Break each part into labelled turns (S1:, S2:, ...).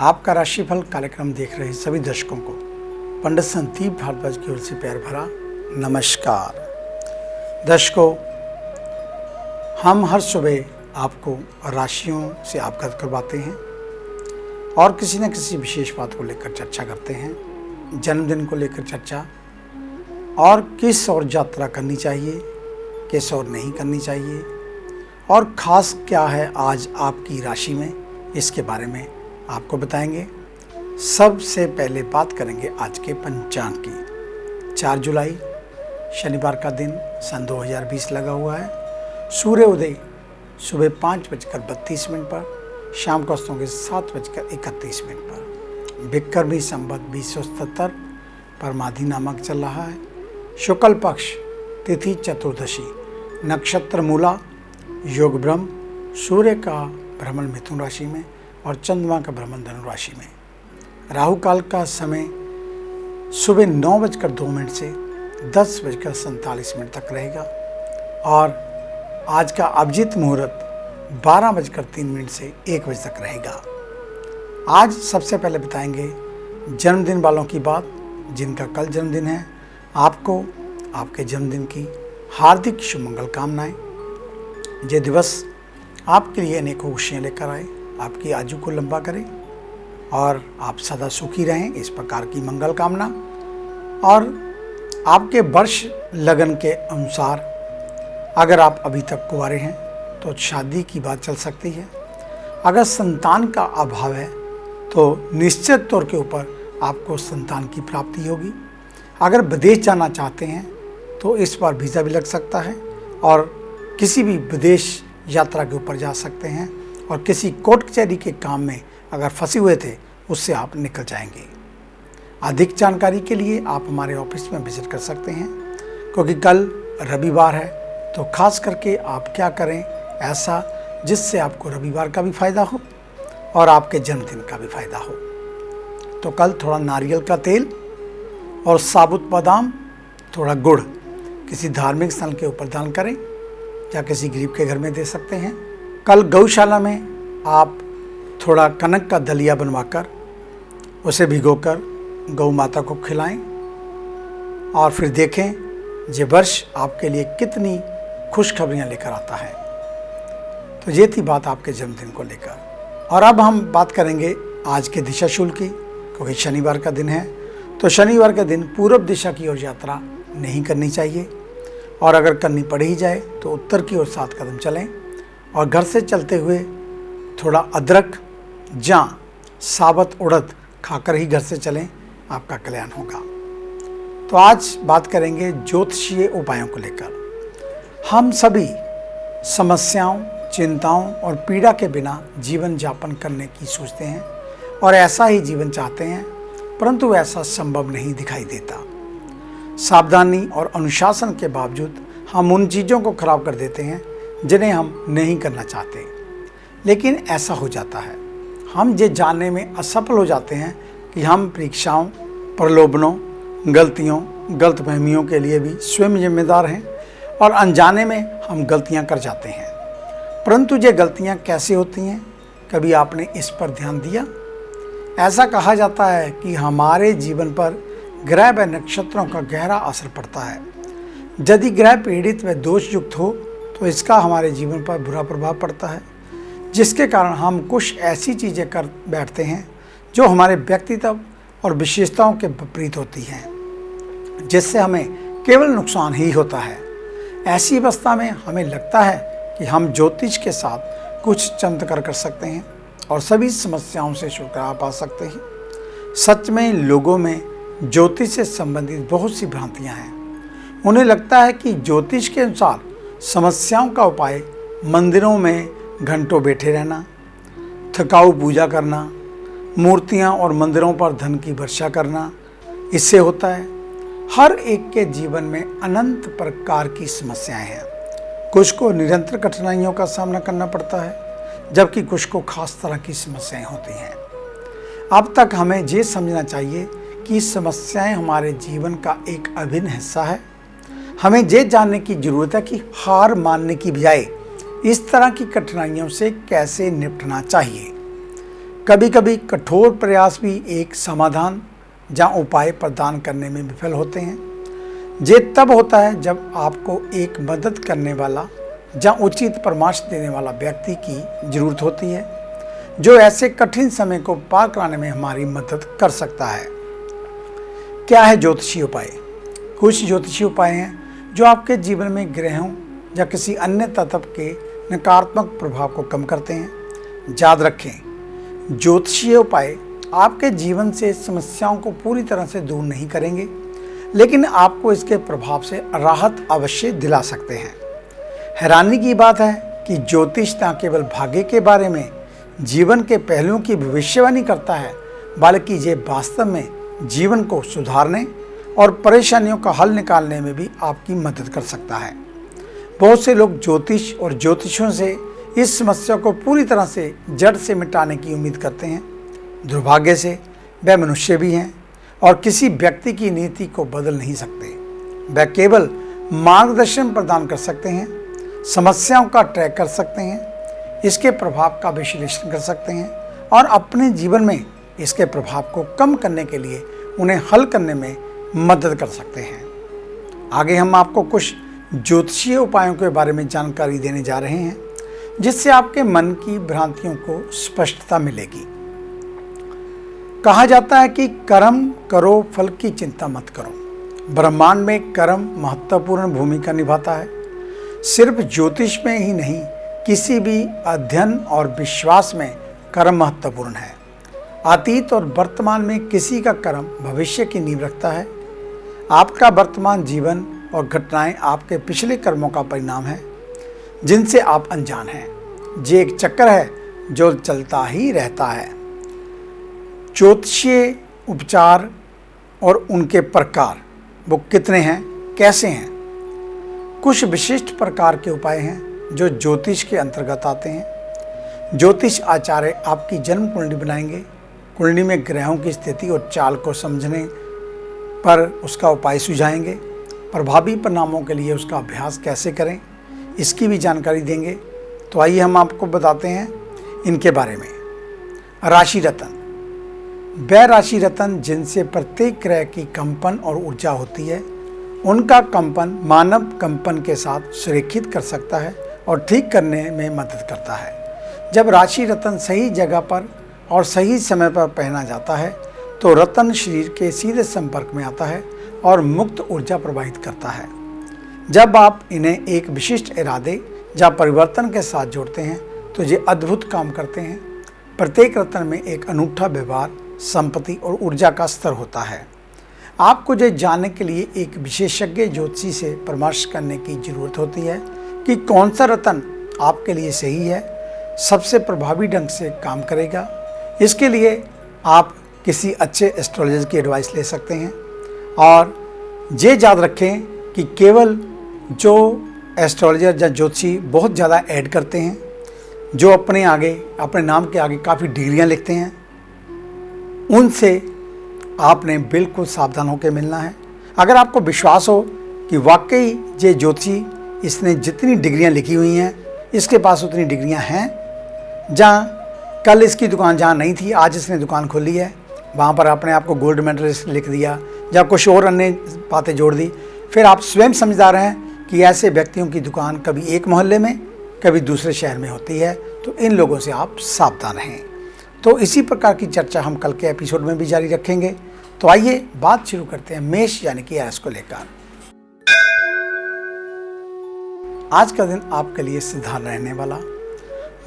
S1: आपका राशिफल कार्यक्रम देख रहे सभी दर्शकों को पंडित संदीप भारद्वाज की ओर से प्यार भरा नमस्कार। दर्शकों, हम हर सुबह आपको राशियों से अवगत करवाते हैं और किसी न किसी विशेष बात को लेकर चर्चा करते हैं। जन्मदिन को लेकर चर्चा और किस ओर यात्रा करनी चाहिए, किस ओर नहीं करनी चाहिए और ख़ास क्या है आज आपकी राशि में, इसके बारे में आपको बताएंगे। सबसे पहले बात करेंगे आज के पंचांग की। 4 जुलाई शनिवार का दिन सन 2020 लगा हुआ है। सूर्य उदय सुबह 5:32 पर, शाम को अस्तों के 7:31 पर। विक्रमी संवत 2077 परमाधि नामक चल रहा है। शुक्ल पक्ष, तिथि चतुर्दशी, नक्षत्र मूला, योग ब्रह्म, सूर्य का भ्रमण मिथुन राशि में और चंद्रमा का भ्रमण धनु राशि में। राहु काल का समय सुबह 9:02 से 10:47 तक रहेगा और आज का अभिजीत मुहूर्त 12:03 से 1 बजे तक रहेगा। आज सबसे पहले बताएंगे जन्मदिन वालों की बात, जिनका कल जन्मदिन है। आपको आपके जन्मदिन की हार्दिक शुभ मंगल कामनाएं। ये दिवस आपके लिए अनेकों खुशियाँ लेकर आए, आपकी आयु को लंबा करें और आप सदा सुखी रहें, इस प्रकार की मंगल कामना। और आपके वर्ष लगन के अनुसार अगर आप अभी तक कुंवारे हैं तो शादी की बात चल सकती है। अगर संतान का अभाव है तो निश्चित तौर के ऊपर आपको संतान की प्राप्ति होगी। अगर विदेश जाना चाहते हैं तो इस बार वीज़ा भी लग सकता है और किसी भी विदेश यात्रा के ऊपर जा सकते हैं और किसी कोर्ट कचहरी के काम में अगर फंसे हुए थे उससे आप निकल जाएंगे। अधिक जानकारी के लिए आप हमारे ऑफिस में विजिट कर सकते हैं, क्योंकि कल रविवार है। तो खास करके आप क्या करें ऐसा जिससे आपको रविवार का भी फ़ायदा हो और आपके जन्मदिन का भी फ़ायदा हो। तो कल थोड़ा नारियल का तेल और साबुत बादाम, थोड़ा गुड़ किसी धार्मिक स्थल के ऊपर दान करें या किसी गरीब के घर में दे सकते हैं। कल गौशाला में आप थोड़ा कनक का दलिया बनवाकर उसे भिगोकर गौ माता को खिलाएं और फिर देखें ये वर्ष आपके लिए कितनी खुशखबरियां लेकर आता है। तो ये थी बात आपके जन्मदिन को लेकर। और अब हम बात करेंगे आज के दिशाशूल की, क्योंकि शनिवार का दिन है। तो शनिवार का दिन पूर्व दिशा की ओर यात्रा नहीं करनी चाहिए और अगर करनी पड़ ही जाए तो उत्तर की ओर 7 कदम चलें और घर से चलते हुए थोड़ा अदरक या साबुत उड़द खाकर ही घर से चलें, आपका कल्याण होगा। तो आज बात करेंगे ज्योतिषीय उपायों को लेकर। हम सभी समस्याओं, चिंताओं और पीड़ा के बिना जीवन यापन करने की सोचते हैं और ऐसा ही जीवन चाहते हैं, परंतु ऐसा संभव नहीं दिखाई देता। सावधानी और अनुशासन के बावजूद हम उन चीज़ों को खराब कर देते हैं जिन्हें हम नहीं करना चाहते, लेकिन ऐसा हो जाता है। हम ये जानने में असफल हो जाते हैं कि हम परीक्षाओं, प्रलोभनों, गलतियों, गलतफहमियों के लिए भी स्वयं जिम्मेदार हैं और अनजाने में हम गलतियां कर जाते हैं। परंतु ये गलतियां कैसे होती हैं, कभी आपने इस पर ध्यान दिया? ऐसा कहा जाता है कि हमारे जीवन पर ग्रह व नक्षत्रों का गहरा असर पड़ता है। यदि ग्रह पीड़ित व दोष युक्त हो तो इसका हमारे जीवन पर बुरा प्रभाव पड़ता है, जिसके कारण हम कुछ ऐसी चीज़ें कर बैठते हैं जो हमारे व्यक्तित्व और विशेषताओं के विपरीत होती हैं, जिससे हमें केवल नुकसान ही होता है। ऐसी अवस्था में हमें लगता है कि हम ज्योतिष के साथ कुछ चमत्कार कर सकते हैं और सभी समस्याओं से छुटकारा पा सकते हैं। सच में लोगों में ज्योतिष से संबंधित बहुत सी भ्रांतियाँ हैं। उन्हें लगता है कि ज्योतिष के अनुसार समस्याओं का उपाय मंदिरों में घंटों बैठे रहना, थकाऊ पूजा करना, मूर्तियां और मंदिरों पर धन की वर्षा करना, इससे होता है। हर एक के जीवन में अनंत प्रकार की समस्याएं हैं। कुछ को निरंतर कठिनाइयों का सामना करना पड़ता है, जबकि कुछ को खास तरह की समस्याएं होती हैं। अब तक हमें ये समझना चाहिए कि समस्याएं हमारे जीवन का एक अभिन्न हिस्सा है। हमें ये जानने की ज़रूरत है कि हार मानने की बजाय इस तरह की कठिनाइयों से कैसे निपटना चाहिए। कभी कभी कठोर प्रयास भी एक समाधान या उपाय प्रदान करने में विफल होते हैं। ये तब होता है जब आपको एक मदद करने वाला या उचित परामर्श देने वाला व्यक्ति की जरूरत होती है, जो ऐसे कठिन समय को पार कराने में हमारी मदद कर सकता है। क्या है ज्योतिषीय उपाय? कुछ ज्योतिषीय उपाय हैं जो आपके जीवन में ग्रहों या किसी अन्य तत्व के नकारात्मक प्रभाव को कम करते हैं। याद रखें, ज्योतिषीय उपाय आपके जीवन से समस्याओं को पूरी तरह से दूर नहीं करेंगे, लेकिन आपको इसके प्रभाव से राहत अवश्य दिला सकते हैं। हैरानी की बात है कि ज्योतिष न केवल भाग्य के बारे में, जीवन के पहलुओं की भविष्यवाणी करता है, बल्कि ये वास्तव में जीवन को सुधारने और परेशानियों का हल निकालने में भी आपकी मदद कर सकता है। बहुत से लोग ज्योतिष और ज्योतिषियों से इस समस्या को पूरी तरह से जड़ से मिटाने की उम्मीद करते हैं। दुर्भाग्य से वे मनुष्य भी हैं और किसी व्यक्ति की नीति को बदल नहीं सकते। वे केवल मार्गदर्शन प्रदान कर सकते हैं, समस्याओं का ट्रैक कर सकते हैं, इसके प्रभाव का विश्लेषण कर सकते हैं और अपने जीवन में इसके प्रभाव को कम करने के लिए उन्हें हल करने में मदद कर सकते हैं। आगे हम आपको कुछ ज्योतिषीय उपायों के बारे में जानकारी देने जा रहे हैं, जिससे आपके मन की भ्रांतियों को स्पष्टता मिलेगी। कहा जाता है कि कर्म करो, फल की चिंता मत करो। ब्रह्मांड में कर्म महत्वपूर्ण भूमिका निभाता है। सिर्फ ज्योतिष में ही नहीं, किसी भी अध्ययन और विश्वास में कर्म महत्वपूर्ण है। अतीत और वर्तमान में किसी का कर्म भविष्य की नींव रखता है। आपका वर्तमान जीवन और घटनाएं आपके पिछले कर्मों का परिणाम है, जिनसे आप अनजान हैं। ये एक चक्र है जो चलता ही रहता है। ज्योतिषीय उपचार और उनके प्रकार वो कितने हैं, कैसे हैं? कुछ विशिष्ट प्रकार के उपाय हैं जो ज्योतिष के अंतर्गत आते हैं। ज्योतिष आचार्य आपकी जन्म कुंडली बनाएंगे, कुंडली में ग्रहों की स्थिति और चाल को समझने पर उसका उपाय सुझाएंगे। प्रभावी परिणामों के लिए उसका अभ्यास कैसे करें, इसकी भी जानकारी देंगे। तो आइए हम आपको बताते हैं इनके बारे में। राशि रत्न, वह राशि रत्न जिनसे प्रत्येक ग्रह की कंपन और ऊर्जा होती है, उनका कंपन मानव कंपन के साथ सुरेखित कर सकता है और ठीक करने में मदद करता है। जब राशि रत्न सही जगह पर और सही समय पर पहना जाता है तो रत्न शरीर के सीधे संपर्क में आता है और मुक्त ऊर्जा प्रवाहित करता है। जब आप इन्हें एक विशिष्ट इरादे या परिवर्तन के साथ जोड़ते हैं तो ये अद्भुत काम करते हैं। प्रत्येक रत्न में एक अनूठा व्यवहार, संपत्ति और ऊर्जा का स्तर होता है। आपको ये जानने के लिए एक विशेषज्ञ ज्योतिषी से परामर्श करने की जरूरत होती है कि कौन सा रत्न आपके लिए सही है, सबसे प्रभावी ढंग से काम करेगा। इसके लिए आप किसी अच्छे एस्ट्रोलॉजर की एडवाइस ले सकते हैं। और ये याद रखें कि केवल जो एस्ट्रोलॉजर या ज्योतिषी बहुत ज़्यादा ऐड करते हैं, जो अपने नाम के आगे काफ़ी डिग्रियां लिखते हैं, उनसे आपने बिल्कुल सावधान होकर मिलना है। अगर आपको विश्वास हो कि वाकई ये ज्योतिषी, इसने जितनी डिग्रियां लिखी हुई हैं, इसके पास उतनी डिग्रियां हैं, जहाँ कल इसकी दुकान जहाँ नहीं थी आज इसने दुकान खोली है, वहाँ पर आपने आपको गोल्ड मेडलिस्ट लिख दिया या कुछ और अन्य बातें जोड़ दी, फिर आप स्वयं समझदार हैं कि ऐसे व्यक्तियों की दुकान कभी एक मोहल्ले में कभी दूसरे शहर में होती है। तो इन लोगों से आप सावधान रहें। तो इसी प्रकार की चर्चा हम कल के एपिसोड में भी जारी रखेंगे। तो आइए बात शुरू करते हैं मेष यानी कि एस को लेकर। आज का दिन आपके लिए साधारण रहने वाला।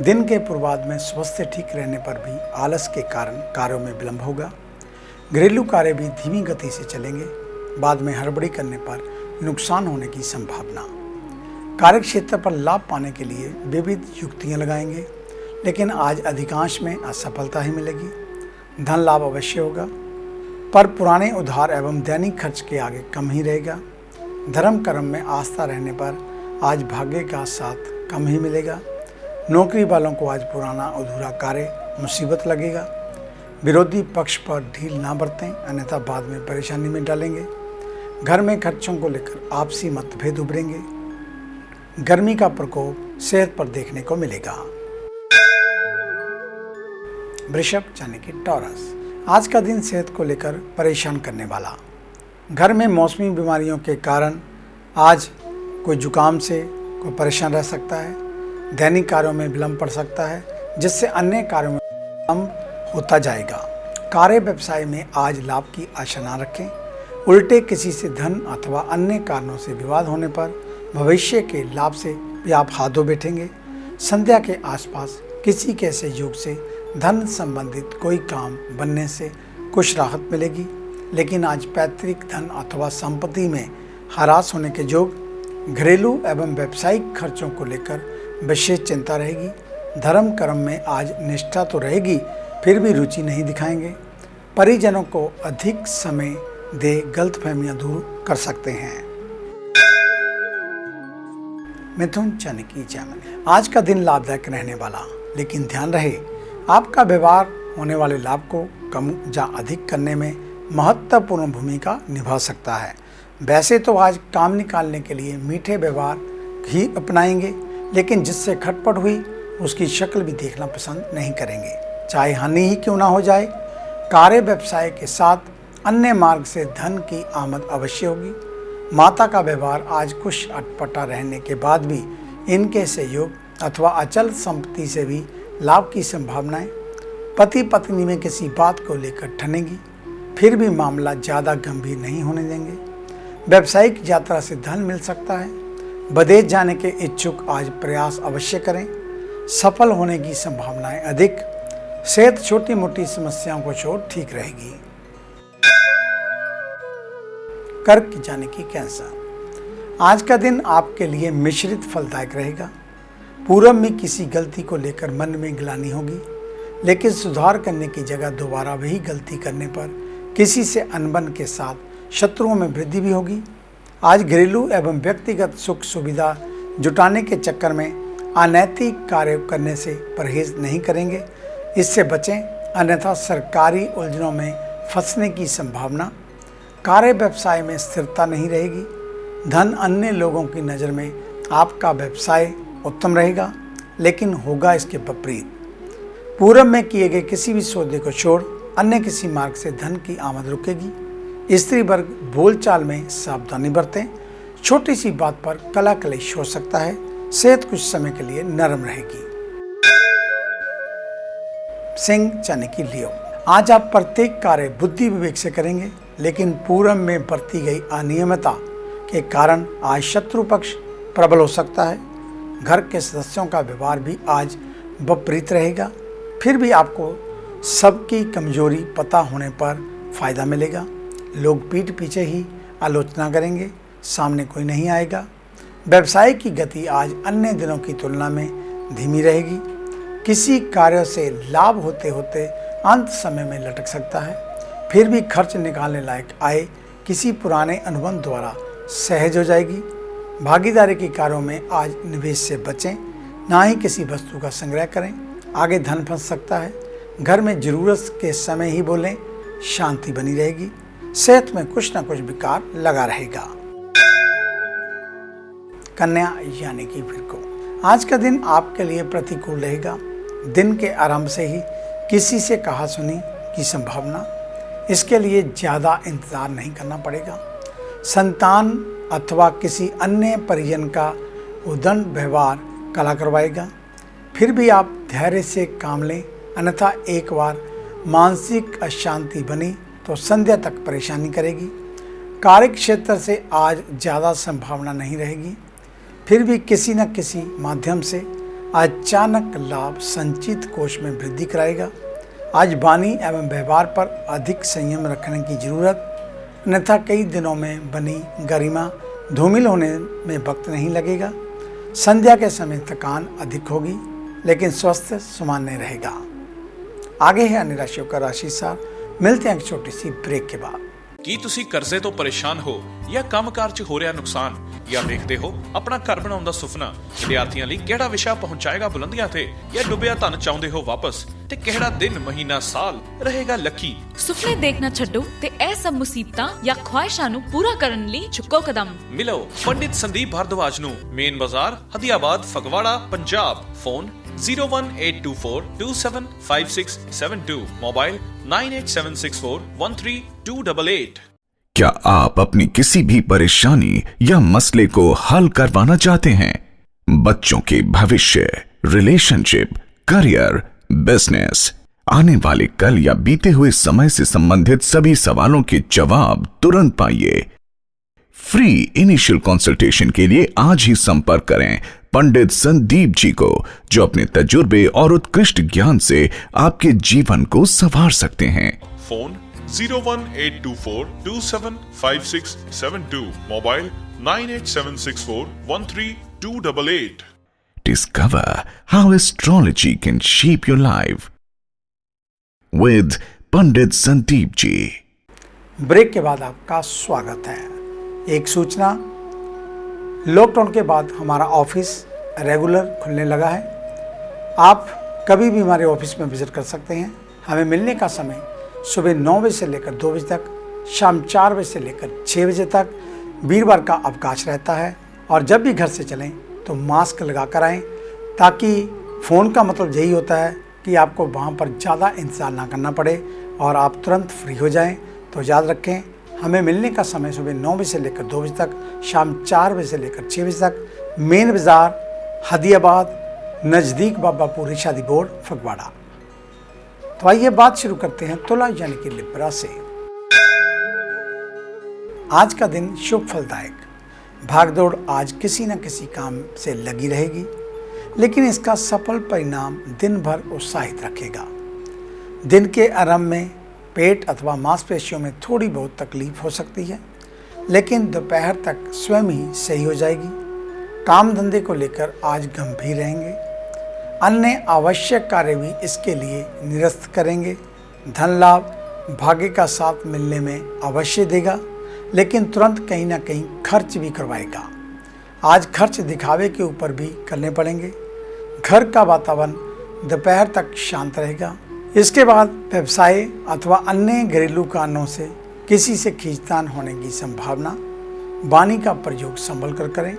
S1: दिन के पूर्वार्ध में स्वास्थ्य ठीक रहने पर भी आलस के कारण कार्यों में विलंब होगा। घरेलू कार्य भी धीमी गति से चलेंगे। बाद में हड़बड़ी करने पर नुकसान होने की संभावना। कार्यक्षेत्र पर लाभ पाने के लिए विविध युक्तियां लगाएंगे, लेकिन आज अधिकांश में असफलता ही मिलेगी। धन लाभ अवश्य होगा, पर पुराने उधार एवं दैनिक खर्च के आगे कम ही रहेगा। धर्म कर्म में आस्था रहने पर आज भाग्य का साथ कम ही मिलेगा। नौकरी वालों को आज पुराना अधूरा कार्य मुसीबत लगेगा। विरोधी पक्ष पर ढील ना बरतें, अन्यथा बाद में परेशानी में डालेंगे। घर में खर्चों को लेकर आपसी मतभेद उभरेंगे। गर्मी का प्रकोप सेहत पर देखने को मिलेगा। वृषभ यानी कि टॉरस, आज का दिन सेहत को लेकर परेशान करने वाला। घर में मौसमी बीमारियों के कारण आज कोई जुकाम से कोई परेशान रह सकता है। दैनिक कार्यों में विलंब पड़ सकता है, जिससे अन्य कार्यों में विलंब होता जाएगा। कार्य व्यवसाय में आज लाभ की आशा न रखें। उल्टे किसी से धन अथवा अन्य कारणों से विवाद होने पर भविष्य के लाभ से भी आप हाथ धो बैठेंगे। संध्या के आसपास किसी के सहयोग से धन संबंधित कोई काम बनने से कुछ राहत मिलेगी, लेकिन आज पैतृक धन अथवा संपत्ति में हरास होने के योग। घरेलू एवं व्यावसायिक खर्चों को लेकर विशेष चिंता रहेगी। धर्म कर्म में आज निष्ठा तो रहेगी, फिर भी रुचि नहीं दिखाएंगे। परिजनों को अधिक समय दे गलतफहमियां दूर कर सकते हैं। मिथुन यानी कि जैमिनी, आज का दिन लाभदायक रहने वाला, लेकिन ध्यान रहे आपका व्यवहार होने वाले लाभ को कम या अधिक करने में महत्वपूर्ण भूमिका निभा सकता है। वैसे तो आज काम निकालने के लिए मीठे व्यवहार ही अपनाएंगे, लेकिन जिससे खटपट हुई उसकी शक्ल भी देखना पसंद नहीं करेंगे, चाहे हानि ही क्यों ना हो जाए। कार्य व्यवसाय के साथ अन्य मार्ग से धन की आमद अवश्य होगी। माता का व्यवहार आज कुछ अटपटा रहने के बाद भी इनके सहयोग अथवा अचल संपत्ति से भी लाभ की संभावनाएं। पति पत्नी में किसी बात को लेकर ठनेगी, फिर भी मामला ज़्यादा गंभीर नहीं होने देंगे। व्यावसायिक यात्रा से धन मिल सकता है। विदेश जाने के इच्छुक आज प्रयास अवश्य करें, सफल होने की संभावनाएं अधिक। सेहत छोटी मोटी समस्याओं को छोड़ ठीक रहेगी। कर्क यानी कि कैंसर, आज का दिन आपके लिए मिश्रित फलदायक रहेगा। पूर्व में किसी गलती को लेकर मन में ग्लानि होगी, लेकिन सुधार करने की जगह दोबारा वही गलती करने पर किसी से अनबन के साथ शत्रुओं में वृद्धि भी होगी। आज घरेलू एवं व्यक्तिगत सुख सुविधा जुटाने के चक्कर में अनैतिक कार्य करने से परहेज नहीं करेंगे, इससे बचें, अन्यथा सरकारी उलझनों में फंसने की संभावना। कार्य व्यवसाय में स्थिरता नहीं रहेगी। धन अन्य लोगों की नज़र में आपका व्यवसाय उत्तम रहेगा, लेकिन होगा इसके विपरीत। पूर्व में किए गए किसी भी सौदे को छोड़ अन्य किसी मार्ग से धन की आमद रुकेगी। स्त्री वर्ग बोलचाल में सावधानी बरतें। छोटी सी बात पर कला कलेश हो सकता है। सेहत कुछ समय के लिए नरम रहेगी। सिंह यानी कि लियो, आज आप प्रत्येक कार्य बुद्धि विवेक से करेंगे, लेकिन पूर्व में बरती गई अनियमितता के कारण आज शत्रु पक्ष प्रबल हो सकता है। घर के सदस्यों का व्यवहार भी आज विपरीत रहेगा, फिर भी आपको सबकी कमजोरी पता होने पर फायदा मिलेगा। लोग पीठ पीछे ही आलोचना करेंगे, सामने कोई नहीं आएगा। व्यवसाय की गति आज अन्य दिनों की तुलना में धीमी रहेगी। किसी कार्य से लाभ होते होते अंत समय में लटक सकता है, फिर भी खर्च निकालने लायक आय किसी पुराने अनुबंध द्वारा सहज हो जाएगी। भागीदारी के कार्यों में आज निवेश से बचें, ना ही किसी वस्तु का संग्रह करें, आगे धन फंस सकता है। घर में जरूरत के समय ही बोलें, शांति बनी रहेगी। सेहत में कुछ ना कुछ विकार लगा रहेगा। कन्या यानी कि वृको, आज का दिन आपके लिए प्रतिकूल रहेगा। दिन के आरंभ से ही किसी से कहा सुनी की संभावना, इसके लिए ज़्यादा इंतजार नहीं करना पड़ेगा। संतान अथवा किसी अन्य परिजन का उदंड व्यवहार कला करवाएगा, फिर भी आप धैर्य से काम लें, अन्यथा एक बार मानसिक अशांति बनी तो संध्या तक परेशानी करेगी। कार्य क्षेत्र से आज ज़्यादा संभावना नहीं रहेगी, फिर भी किसी न किसी माध्यम से अचानक लाभ संचित कोष में वृद्धि कराएगा। आज वाणी एवं व्यवहार पर अधिक संयम रखने की जरूरत, अन्यथा कई दिनों में बनी गरिमा धूमिल होने में वक्त नहीं लगेगा। संध्या के समय थकान अधिक होगी, लेकिन स्वास्थ्य सामान्य रहेगा। आगे है अन्य राशियों का राशि सार। मिलते हैं एक छोटी सी ब्रेक के बाद।
S2: ਕੀ ਤੁਸੀਂ ਕਰਜ਼ੇ ਤੋਂ ਪਰੇਸ਼ਾਨ ਹੋ ਜਾਂ ਕੰਮਕਾਰ 'ਚ ਹੋ ਰਿਹਾ ਨੁਕਸਾਨ ਜਾਂ ਵੇਖਦੇ ਹੋ ਆਪਣਾ ਘਰ ਬਣਾਉਣ ਦਾ ਸੁਪਨਾ? ਵਿਦਿਆਰਥੀਆਂ ਲਈ ਕਿਹੜਾ ਵਿਸ਼ਾ ਪਹੁੰਚਾਏਗਾ ਬੁਲੰਦੀਆਂ ਤੇ ਜਾਂ ਡੁੱਬਿਆ ਧਨ ਚਾਹੁੰਦੇ ਹੋ ਵਾਪਸ? ਤੇ ਕਿਹੜਾ ਦਿਨ ਮਹੀਨਾ ਸਾਲ ਰਹੇਗਾ ਲੱਕੀ?
S3: ਸੁਪਨੇ ਦੇਖਣਾ ਛੱਡੋ ਤੇ ਇਹ ਸਭ ਮੁਸੀਬਤਾਂ ਜਾਂ ਖੁਆਇਸ਼ਾਂ ਨੂੰ ਪੂਰਾ ਕਰਨ ਲਈ ਚੁੱਕੋ ਕਦਮ।
S2: ਮਿਲੋ ਪੰਡਿਤ ਸੰਦੀਪ ਭਾਰਦਵਾਜ ਨੂੰ, ਮੇਨ ਬਾਜ਼ਾਰ, ਹਦੀਆਬਾਦ, ਫਗਵਾੜਾ, ਪੰਜਾਬ। Phone 01824275672, mobile 9876413288।
S4: क्या आप अपनी किसी भी परेशानी या मसले को हल करवाना चाहते हैं? बच्चों के भविष्य, रिलेशनशिप, करियर, बिजनेस, आने वाले कल या बीते हुए समय से संबंधित सभी सवालों के जवाब तुरंत पाइए। फ्री इनिशियल कंसल्टेशन के लिए आज ही संपर्क करें पंडित संदीप जी को, जो अपने तजुर्बे और उत्कृष्ट ज्ञान से आपके जीवन को संवार सकते हैं।
S2: Phone 01824275672, mobile 9876413288।
S4: Discover how astrology can shape your life with Pandit Sandeep ji.
S1: Break के बाद आपका स्वागत है। एक सूचना, लॉकडाउन के बाद हमारा ऑफिस रेगुलर खुलने लगा है। आप कभी भी हमारे ऑफिस में विजिट कर सकते हैं। हमें मिलने का समय सुबह 9 बजे से लेकर 2 बजे तक, शाम 4 बजे से लेकर 6 बजे तक। वीरवार का अवकाश रहता है। और जब भी घर से चलें तो मास्क लगा कर आएँ, ताकि फ़ोन का मतलब यही होता है कि आपको वहाँ पर ज़्यादा इंतज़ार ना करना पड़े और आप तुरंत फ्री हो जाएं। तो याद रखें, हमें मिलने का समय सुबह 9 बजे से लेकर 2 बजे तक, शाम 4 बजे से लेकर 6 बजे तक, मेन बाज़ार, हदियाबाद, नज़दीक बाबापुरी शादी बोर्ड, फगवाड़ा। तो आइए बात शुरू करते हैं तुला यानी कि लिब्रा से। आज का दिन शुभ फलदायक। भागदौड़ आज किसी न किसी काम से लगी रहेगी, लेकिन इसका सफल परिणाम दिन भर उत्साहित रखेगा। दिन के आरंभ में पेट अथवा मांसपेशियों में थोड़ी बहुत तकलीफ हो सकती है, लेकिन दोपहर तक स्वयं ही सही हो जाएगी। काम धंधे को लेकर आज गंभीर रहेंगे। अन्य आवश्यक कार्य भी इसके लिए निरस्त करेंगे। धन लाभ भाग्य का साथ मिलने में अवश्य देगा, लेकिन तुरंत कहीं ना कहीं खर्च भी करवाएगा। आज खर्च दिखावे के ऊपर भी करने पड़ेंगे। घर का वातावरण दोपहर तक शांत रहेगा। इसके बाद व्यवसाय अथवा अन्य घरेलू कारणों से किसी से खींचतान होने की संभावना। वाणी का प्रयोग संभल कर करें,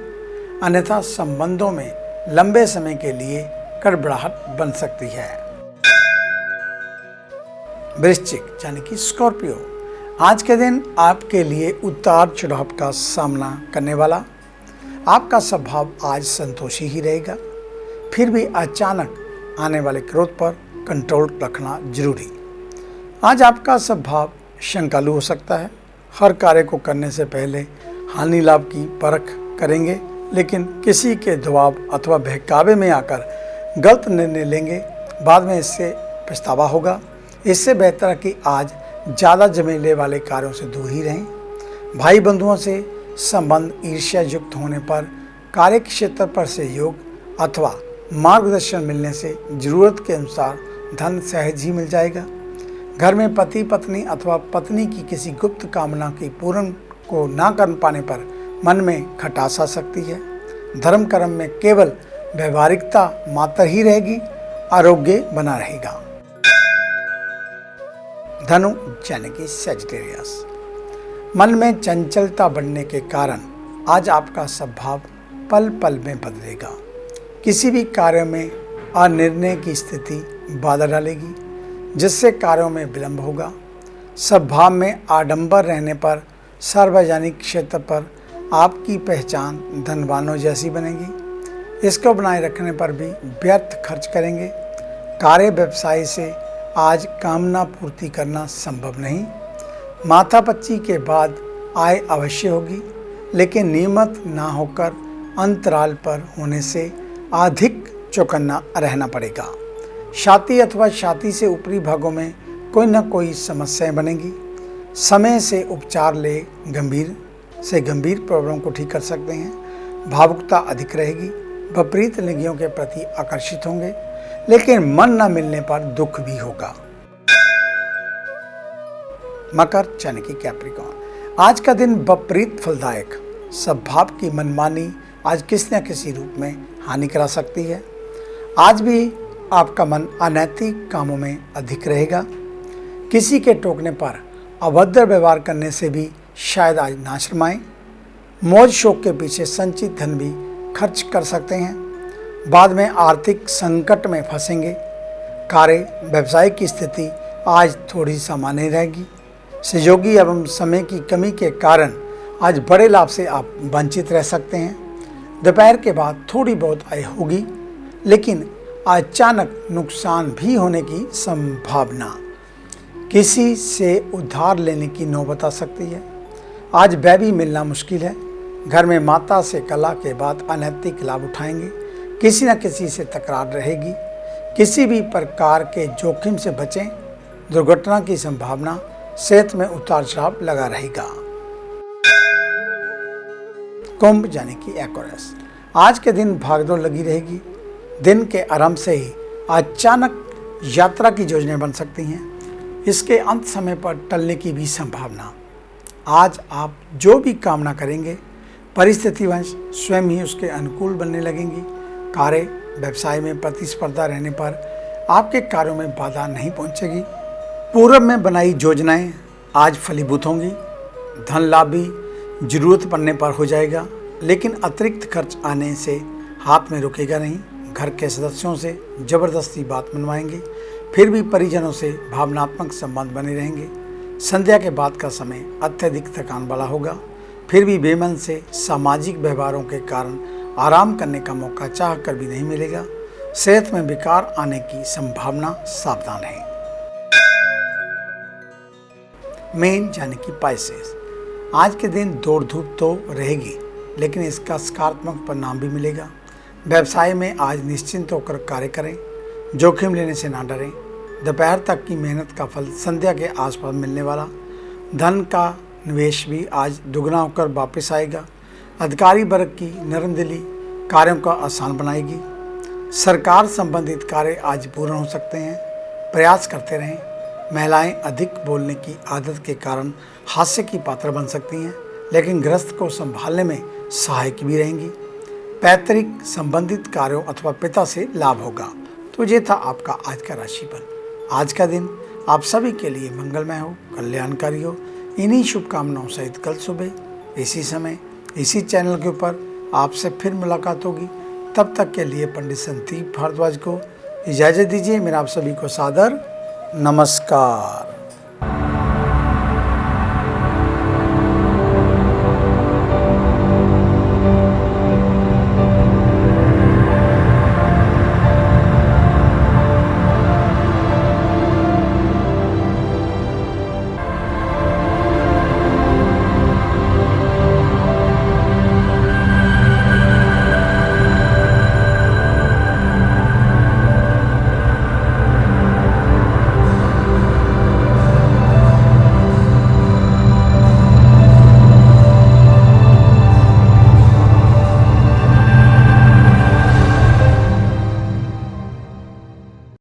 S1: अन्यथा संबंधों में लंबे समय के लिए गड़बड़ाहट बन सकती है। वृश्चिक यानी कि स्कॉर्पियो, आज के दिन आपके लिए उतार चढ़ाव का सामना करने वाला। आपका स्वभाव आज संतोषी ही रहेगा, फिर भी अचानक आने वाले क्रोध पर कंट्रोल रखना जरूरी। आज आपका स्वभाव शंकालु हो सकता है। हर कार्य को करने से पहले हानि लाभ की परख करेंगे, लेकिन किसी के दबाव अथवा बहकावे में आकर गलत निर्णय लेंगे, बाद में इससे पछतावा होगा। इससे बेहतर है कि आज ज़्यादा झमेले वाले कार्यों से दूर ही रहें। भाई बंधुओं से संबंध ईर्ष्या युक्त होने पर कार्य क्षेत्र पर सहयोग अथवा मार्गदर्शन मिलने से जरूरत के अनुसार धन सहज ही मिल जाएगा। घर में पति पत्नी अथवा पत्नी की किसी गुप्त कामना की पूर्ण को ना कर पाने पर मन में खटास आ सकती है। धर्म कर्म में केवल व्यवहारिकता मात्र ही रहेगी, आरोग्य बना रहेगा। धनु यानी कि सैजिटेरियस, मन में चंचलता बढ़ने के कारण आज आपका स्वभाव पल पल में बदलेगा। किसी भी कार्य में अनिर्णय की स्थिति बाधा डालेगी, जिससे कार्यों में विलंब होगा। स्वभाव में आडंबर रहने पर सार्वजनिक क्षेत्र पर आपकी पहचान धनवानों जैसी बनेगी। इसको बनाए रखने पर भी व्यर्थ खर्च करेंगे। कार्य व्यवसाय से आज कामना पूर्ति करना संभव नहीं। माथापच्ची के बाद आय अवश्य होगी, लेकिन नियमित ना होकर अंतराल पर होने से अधिक चौकन्ना रहना पड़ेगा। छाती अथवा छाती से ऊपरी भागों में कोई न कोई समस्याएं बनेगी। समय से उपचार ले गंभीर प्रॉब्लम को ठीक कर सकते हैं। भावुकता अधिक रहेगी। विपरीत लिंगियों के प्रति आकर्षित होंगे, लेकिन मन न मिलने पर दुख भी होगा। मकर यानी कि कैप्रिकॉर्न, आज का दिन विपरीत फलदायक। स्वभाव की मनमानी आज किसी न किसी रूप में हानि करा सकती है। आज भी आपका मन अनैतिक कामों में अधिक रहेगा। किसी के टोकने पर अभद्र व्यवहार करने से भी शायद आज ना शर्माएं। मौज शौक के पीछे संचित धन भी खर्च कर सकते हैं। बाद में आर्थिक संकट में फंसेंगे। कार्य व्यवसाय की स्थिति आज थोड़ी सामान्य रहेगी। सहयोगी एवं समय की कमी के कारण आज बड़े लाभ से आप वंचित रह सकते हैं। दोपहर के बाद थोड़ी बहुत आय होगी, लेकिन अचानक नुकसान भी होने की संभावना। किसी से उधार लेने की नौबत आ सकती है। आज व्यय भी मिलना मुश्किल है। घर में माता से कलह के बाद अनैतिक लाभ उठाएंगे। किसी न किसी से तकरार रहेगी। किसी भी प्रकार के जोखिम से बचें। दुर्घटना की संभावना। सेहत में उतार चढ़ाव लगा रहेगा। कुंभ यानी कि एक्वेरियस, आज के दिन भागदौड़ लगी रहेगी। दिन के आरंभ से ही अचानक यात्रा की योजनाएं बन सकती हैं। इसके अंत समय पर टलने की भी संभावना। आज आप जो भी कामना करेंगे परिस्थितिवश स्वयं ही उसके अनुकूल बनने लगेंगी। कार्य व्यवसाय में प्रतिस्पर्धा रहने पर आपके कार्यों में बाधा नहीं पहुंचेगी। पूर्व में बनाई योजनाएं आज फलीभूत होंगी। धन लाभ भी जरूरत पड़ने पर हो जाएगा, लेकिन अतिरिक्त खर्च आने से हाथ में रुकेगा नहीं। घर के सदस्यों से जबरदस्ती बात मनवाएंगे, फिर भी परिजनों से भावनात्मक संबंध बने रहेंगे। संध्या के बाद का समय अत्यधिक थकान वाला होगा, फिर भी बेमन से सामाजिक व्यवहारों के कारण आराम करने का मौका चाह कर भी नहीं मिलेगा। सेहत में विकार आने की संभावना, सावधान है। मीन यानी कि पाइसेस, आज के दिन दौड़ धूप तो रहेगी, लेकिन इसका सकारात्मक परिणाम भी मिलेगा। व्यवसाय में आज निश्चिंत होकर कार्य करें। जोखिम लेने से ना डरें। दोपहर तक की मेहनत का फल संध्या के आसपास मिलने वाला। धन का निवेश भी आज दुगना होकर वापस आएगा। अधिकारी वर्ग की नरमदिली कार्यों को आसान बनाएगी। सरकार संबंधित कार्य आज पूर्ण हो सकते हैं। प्रयास करते रहें। महिलाएं अधिक बोलने की आदत के कारण हास्य की पात्र बन सकती हैं, लेकिन गृहस्थ को संभालने में सहायक भी रहेंगी। पैतृक संबंधित कार्यों अथवा पिता से लाभ होगा। तो ये था आपका आज का राशिफल। आज का दिन आप सभी के लिए मंगलमय हो, कल्याणकारी हो। इन्हीं शुभकामनाओं सहित कल सुबह इसी समय इसी चैनल के ऊपर आपसे फिर मुलाकात होगी। तब तक के लिए पंडित संदीप भारद्वाज को इजाज़त दीजिए। मेरा आप सभी को सादर नमस्कार।